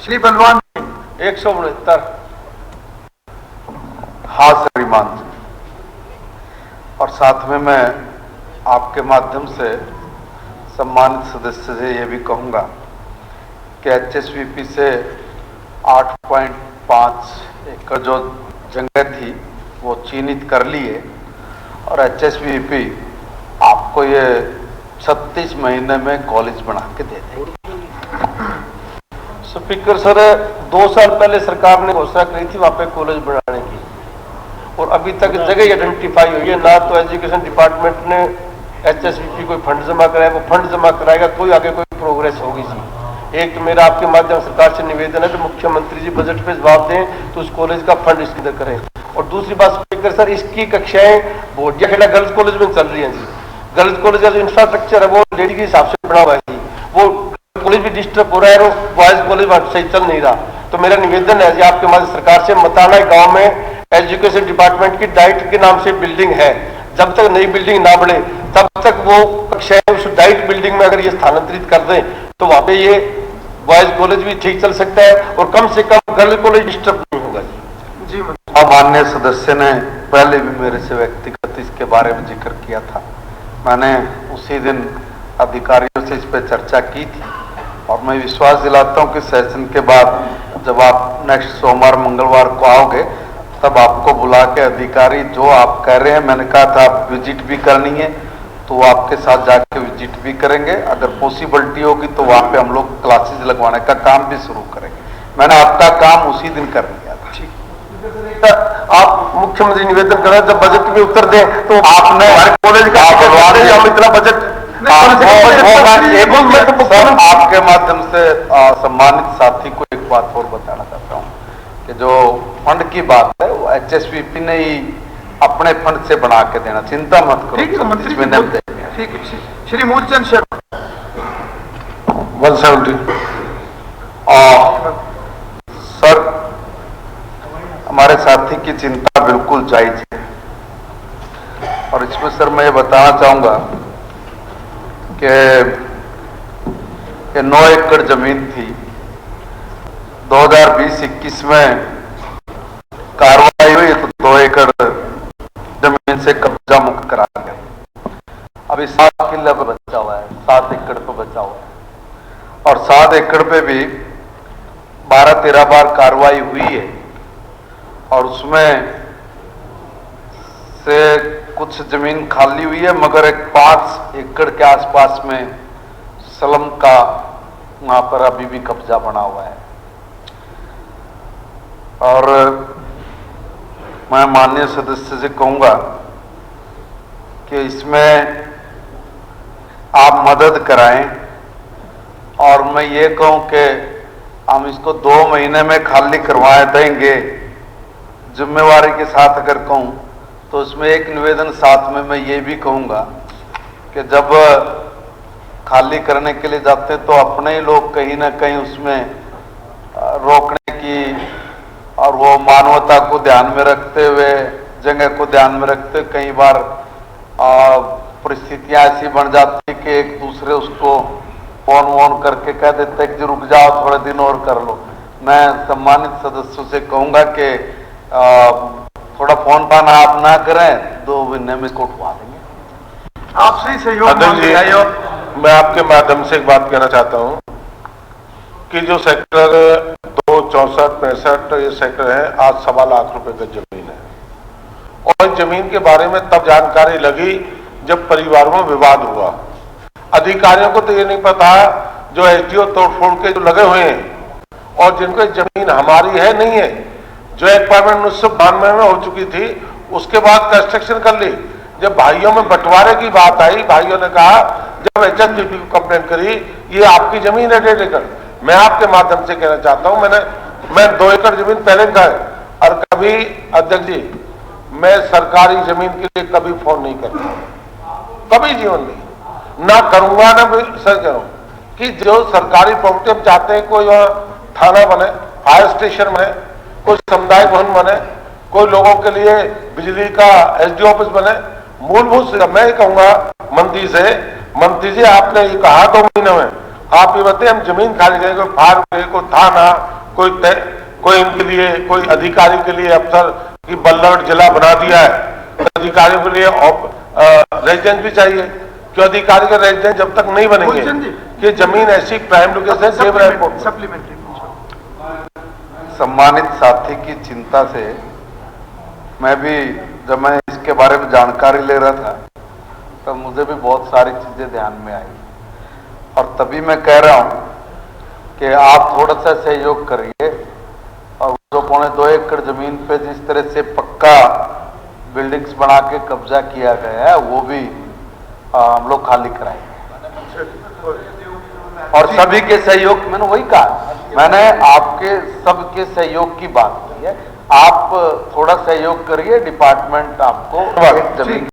श्री बलवान 169। हाँ श्रीमान जी। और साथ में मैं आपके माध्यम से सम्मानित सदस्य से ये भी कहूँगा कि एचएसवीपी से 8.5 एकड़ जो जगह थी वो चिन्हित कर लिए और एचएसवीपी आपको ये 36 महीने में कॉलेज बना के दे देगी। स्पीकर सर, 2 साल पहले सरकार ने घोषणा करी थी वहां पे कॉलेज बनाने की और अभी तक जगह आइडेंटिफाई हुई है ना। तो एजुकेशन डिपार्टमेंट ने एचएसवीपी कोई फंड जमा कराया, वो फंड जमा कराएगा कोई आगे कोई प्रोग्रेस होगी जी। एक तो मेरा आपके माध्यम सरकार से निवेदन है कि मुख्यमंत्री जी बजट पे जवाब दें तो उस कॉलेज का फंड इसके अंदर करें। और दूसरी बात स्पीकर सर, इसकी कक्षाएं बोटिया खेड़ा गर्ल्स कॉलेज में चल रही है जी। गर्ल्स कॉलेज का जो इंफ्रास्ट्रक्चर है वो लेडी के हिसाब से बना हुआ है जी। वो कॉलेज भी डिस्टर्ब हो रहा है और बॉयज कॉलेज सही चल नहीं रहा। तो मेरा निवेदन है जी आपके माध्यम सरकार से, मताना गांव में एजुकेशन डिपार्टमेंट की डाइट के नाम से बिल्डिंग है, जब तक नई बिल्डिंग ना बढ़े तब तक वो कक्षाएं उस डाइट बिल्डिंग में अगर ये स्थानांतरित कर दें तो वहां पे ये बॉयज कॉलेज भी ठीक चल सकता है और कम से कम गर्ल कॉलेज डिस्टर्ब नहीं होगा जी। माननीय सदस्य ने पहले भी मेरे से व्यक्तिगत इसके बारे में जिक्र किया था। मैंने उसी दिन अधिकारियों से इस पर चर्चा की थी और मैं विश्वास दिलाता हूं कि सेशन के बाद जब आप नेक्स्ट सोमवार मंगलवार को आओगे तब आपको बुला के अधिकारी जो आप कह रहे हैं, मैंने कहा था आप विजिट भी करनी है तो वो आपके साथ जाके विजिट भी करेंगे। अगर पॉसिबिलिटी होगी तो वहां पे हम लोग क्लासेस लगवाने का काम भी शुरू करेंगे। मैंने आपका काम उसी दिन कर लिया था। आप मुख्यमंत्री निवेदन करें जब बजट में उत्तर दें तो आपने कॉलेज का हम इतना बजट आपके माध्यम से सम्मानित साथी को एक बात और बताना चाहता हूँ कि जो फंड की बात है वो एचएसवीपी ने ही अपने फंड से बना के देना, चिंता मत करो। ठीक है मंत्री इसमें जी, ठीक है। श्री मूलचंद शर्मा 170। सर, हमारे साथी की चिंता बिल्कुल जायज है और इसमें सर मैं ये बताना चाहूंगा कि 9 एकड़ जमीन थी, 2020-21 में कार्रवाई हुई तो 2 एकड़ जमीन से कब्जा मुक्त करा गया। अभी 7 किले पे बचा हुआ है, 7 एकड़ पे बचा हुआ है और 7 एकड़ पे भी 12-13 बार कार्रवाई हुई है और उसमें से कुछ जमीन खाली हुई है मगर एक 5 एकड़ के आसपास में सलम का वहां पर अभी भी कब्जा बना हुआ है। और मैं माननीय सदस्य से कहूंगा कि इसमें आप मदद कराएं और मैं ये कहूं कि हम इसको 2 महीने में खाली करवाए देंगे जिम्मेवारी के साथ। अगर कहूं तो उसमें एक निवेदन साथ में मैं ये भी कहूंगा कि जब खाली करने के लिए जाते तो अपने ही लोग कहीं ना कहीं उसमें रोकने की और वो मानवता को ध्यान में रखते हुए, जगह को ध्यान में रखते हुए कई बार परिस्थितियां ऐसी बन जाती कि एक दूसरे उसको फोन वोन करके कह देते कि रुक जाओ थोड़े दिन और कर लो। मैं सम्मानित सदस्यों से कहूंगा कि थोड़ा फोन पान आप ना करें, 2 महीने में इसको उठवा देंगे। आपसे सहयोग मैं आपके माध्यम से एक बात कहना चाहता हूं कि जो सेक्टर 2, 64, 65 ये सेक्टर है, आज 1.25 लाख रुपए का जमीन है और जमीन के बारे में तब जानकारी लगी जब परिवारों में विवाद हुआ। अधिकारियों को तो ये नहीं पता जो एसडीओ तोड़फोड़ के जो लगे हुए हैं और जिनको जमीन हमारी है नहीं है, जो एक्वायरमेंट 1992 में हो चुकी थी उसके बाद कंस्ट्रक्शन कर ली। जब भाइयों में बंटवारे की बात आई, भाइयों ने कहा जब एचएसवीपी को कंप्लेंट करी ये आपकी जमीन है 1.5 एकड़। मैं आपके माध्यम से कहना चाहता हूं मैं 2 एकड़ जमीन पहले का है और कभी अध्यक्ष जी मैं सरकारी जमीन के लिए कभी फोन नहीं करता, कभी जीवन में ना करूंगा ना सर करूं कि जो सरकारी प्रॉपर्टी हम चाहते हैं कोई थाना बने, फायर स्टेशन बने, कोई समुदाय भवन बने, कोई लोगों के लिए बिजली का एसडी ऑफिस बने। मूलभूत मैं कहूंगा मंत्री जी आपने ये कहा 2 महीने में, आप ये बताइए, हम जमीन खाली करेंगे, कोई फार्म है, कोई थाना, कोई इनके लिए, कोई अधिकारी के लिए अफसर की बल्लभ जिला बना दिया है, तो अधिकारियों के लिए रेजिडेंस भी चाहिए। क्यों अधिकारी का रेजिडेंस जब तक नहीं बनेंगे कि जमीन ऐसी प्राइम लोकेशन सेव रहे। सप्लीमेंट्री सम्मानित साथी की चिंता से मैं भी, जब मैं इसके बारे में जानकारी ले रहा था तो मुझे भी बहुत सारी चीजें ध्यान में आई, और तभी मैं कह रहा हूं कि आप थोड़ा सा सहयोग करिए और जो 2.25 एकड़ जमीन पे जिस तरह से पक्का बिल्डिंग्स बना के कब्जा किया गया है वो भी हम लोग खाली कराएंगे, और सभी के सहयोग। मैंने वही कहा, मैंने आपके सबके सहयोग की बात की है। आप थोड़ा सहयोग करिए, डिपार्टमेंट आपको एक जमीन